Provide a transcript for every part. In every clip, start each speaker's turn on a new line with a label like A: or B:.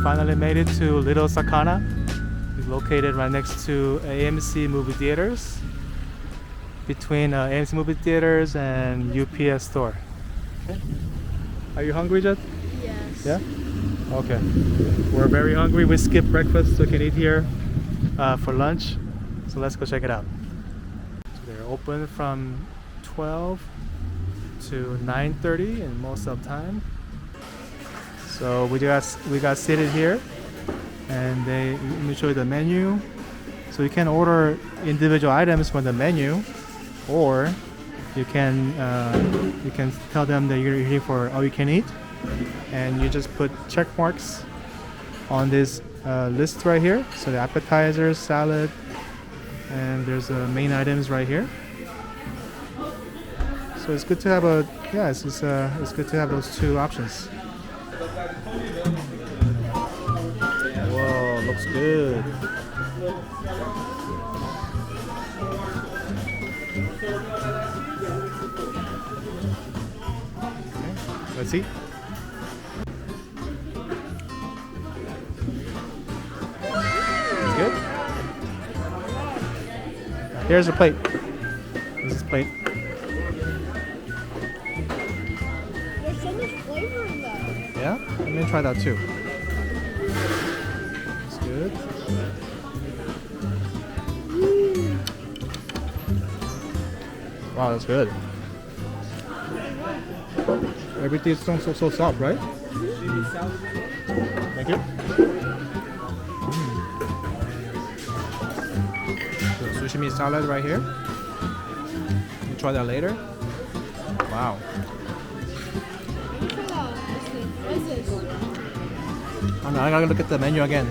A: finally made it to Little Sakana. It's located right next to AMC movie theaters, between AMC movie theaters and UPS store. Okay. Are you hungry, Jet?
B: Yes.
A: Yeah? Okay. We're very hungry. We skipped breakfast so we can eat here for lunch. So let's go check it out. So they're open from 12 to 9:30 in most of the time. So we got seated here, and let me show you the menu. So you can order individual items from the menu, or you can tell them that you're here for all you can eat, and you just put check marks on this list right here. So the appetizers, salad, and there's the main items right here. So it's good to have it's good to have those two options. Whoa, looks good. Okay, let's see. It's good. Here's the plate. This is plate.
B: There's so much flavor in that.
A: Yeah, let me try that too. It's good. Wow, that's good. Everything's so soft, right? Thank you. The sushi salad right here. We'll try that later. Wow.
B: What is this?
A: I gotta look at the menu again.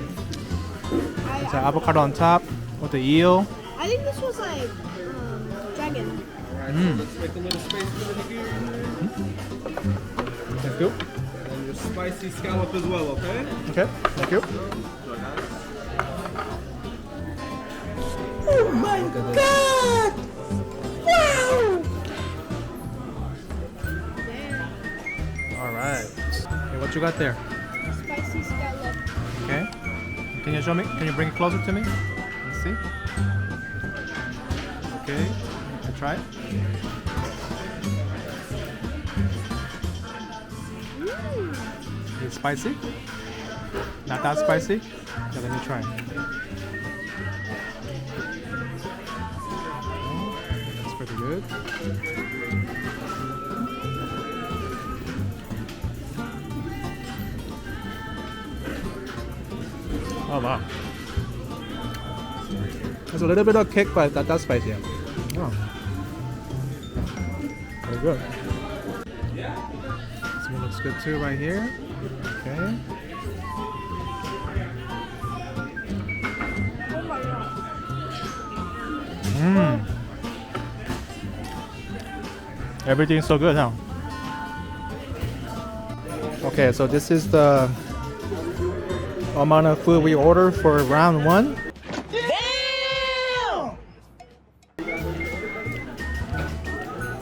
A: It's an avocado on top with the eel.
B: I think this was like dragon.
C: Let's make a little space for the lagoon.
A: Thank you.
C: And your spicy scallop as well, okay?
A: Okay, thank you.
B: Oh my god! Wow!
A: Alright. Okay, what you got there?
B: Spicy scallop.
A: Okay. Can you show me? Can you bring it closer to me? Let's see. Okay. I'll try it. Is it spicy? Not that spicy? Okay, let me try. That's pretty good. Oh wow. There's a little bit of kick, but not that spicy. Oh. Very good. This one looks good too right here. Okay. Mmm. Everything's so good, huh? Okay, so this is the amount of food we ordered for round one. Damn!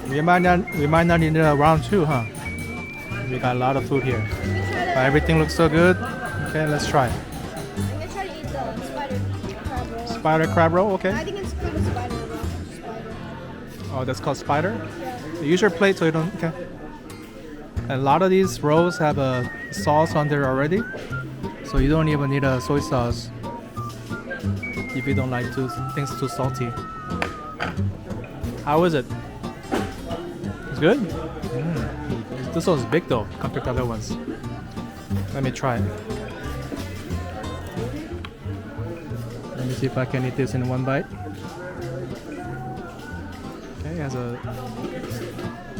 A: We might not need round two, huh? We got a lot of food here. But everything looks so good. Okay, let's try.
B: I'm gonna try to eat the spider crab roll.
A: Spider crab roll, okay.
B: I think it's called a spider roll. Spider.
A: Oh, that's called spider?
B: Yeah.
A: Use your plate so you don't, okay. And a lot of these rolls have a sauce on there already. So you don't even need a soy sauce if you don't like things too salty. How is it? It's good? This one's big though, compared to other ones. Let me try it. Let me see if I can eat this in one bite. Okay, it has a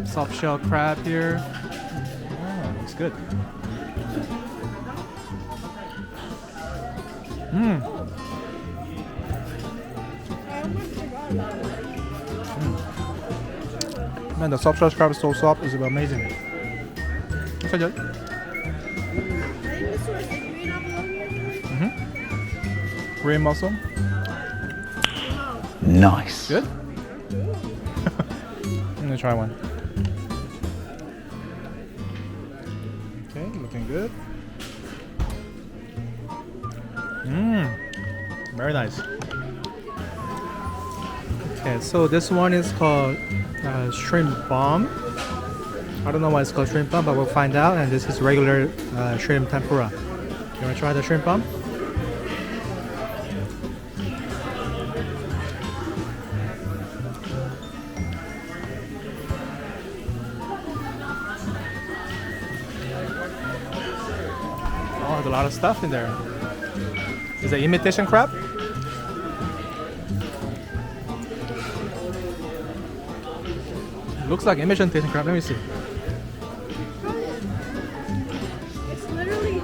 A: soft shell crab here. Oh, looks good. Man, the soft shell crab is so soft, it's amazing. Okay, Jed.
B: I think this was the green abalone.
A: Green mussel.
D: Nice.
A: Good? Let me try one. Okay, looking good. Very nice. Okay, so this one is called shrimp bomb. I don't know why it's called shrimp bomb, but we'll find out. And this is regular shrimp tempura. You want to try the shrimp bomb? Oh, there's a lot of stuff in there. Is it imitation crab? Looks like imitation crab. Let me see.
B: It's literally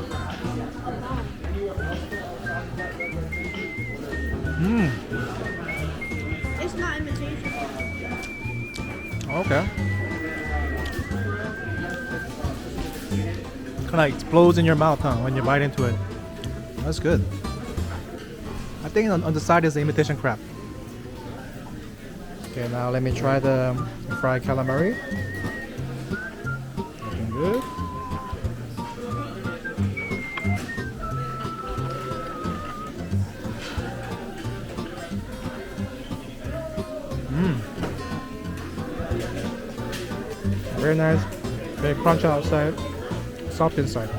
B: it's not imitation.
A: Okay. Kind of explodes in your mouth, huh? When you bite into it. That's good. I think on the side is the imitation crab. Okay, now let me try the fried calamari. Looking good. Very nice. Very crunchy outside, soft inside.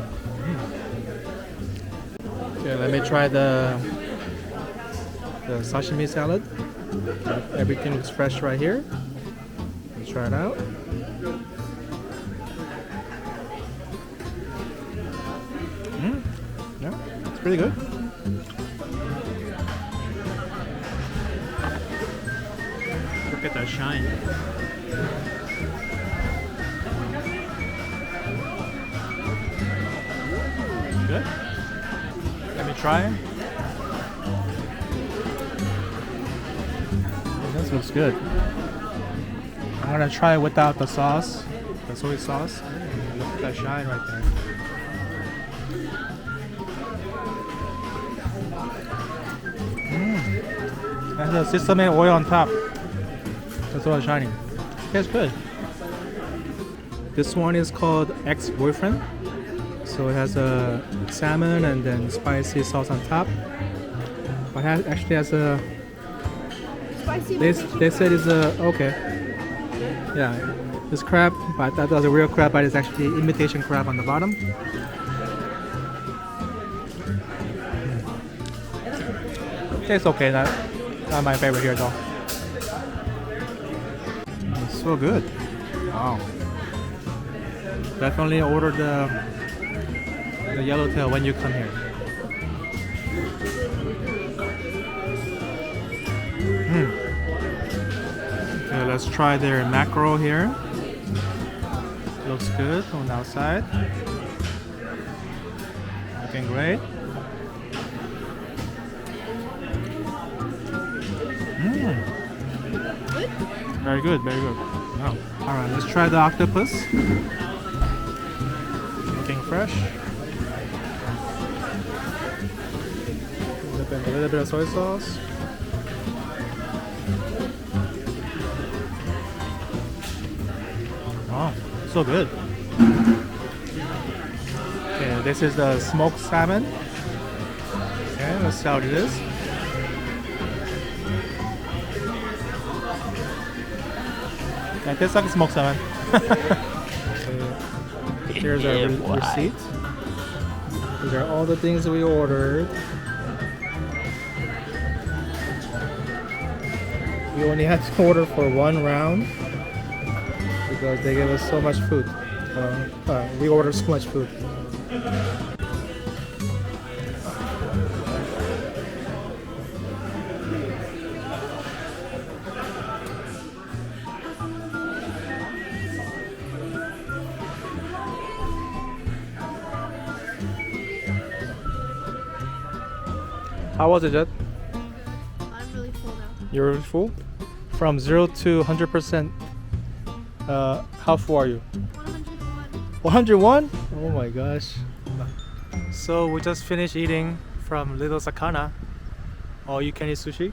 A: Okay, let me try the sashimi salad. Everything looks fresh right here. Let's try it out. Yeah, it's pretty good. Look at that shine. Good. Let me try. This looks good. I'm gonna try it without the sauce, the soy sauce. Look at that shine right there. And the sesame oil on top. That's why it's shining. Tastes good. This one is called ex-boyfriend. So it has a salmon and then spicy sauce on top. But it actually has a. They said it's a okay. Yeah, it's crab, but I thought that was a real crab, but it's actually imitation crab on the bottom. Tastes okay. Not my favorite here though. It's so good. Wow. Definitely order the yellowtail when you come here. Okay, let's try their mackerel here. Looks good on the outside. Looking great. Very good, very good. Wow. Alright, let's try the octopus. Looking fresh. A little bit of soy sauce. Wow, so good. Okay, this is the smoked salmon. Okay, let's see how it is. Yeah, it tastes like smoked salmon. Okay, here's our receipt. These are all the things we ordered. We only had to order for one round because they gave us so much food. We ordered so much food. How was it, Jet?
B: I'm really full now.
A: You're really full? From 0 to 100%, how full are you? 101? Oh my gosh. So we just finished eating from Little Sakana, all you can eat sushi.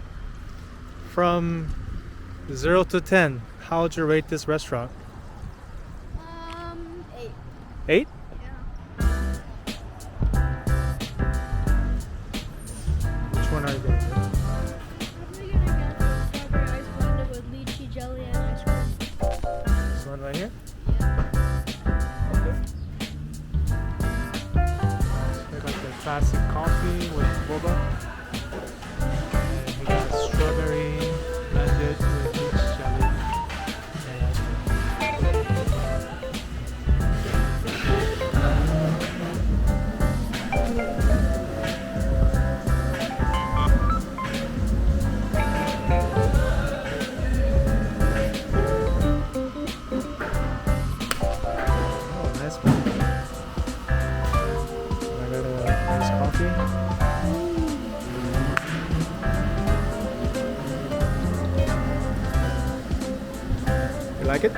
A: From 0 to 10, how would you rate this restaurant?
B: 8.
A: 8?
B: Yeah.
A: They got the classic coffee with boba. And we got strawberry blended with peach jelly. Oh, nice one. My little iced coffee. You like it?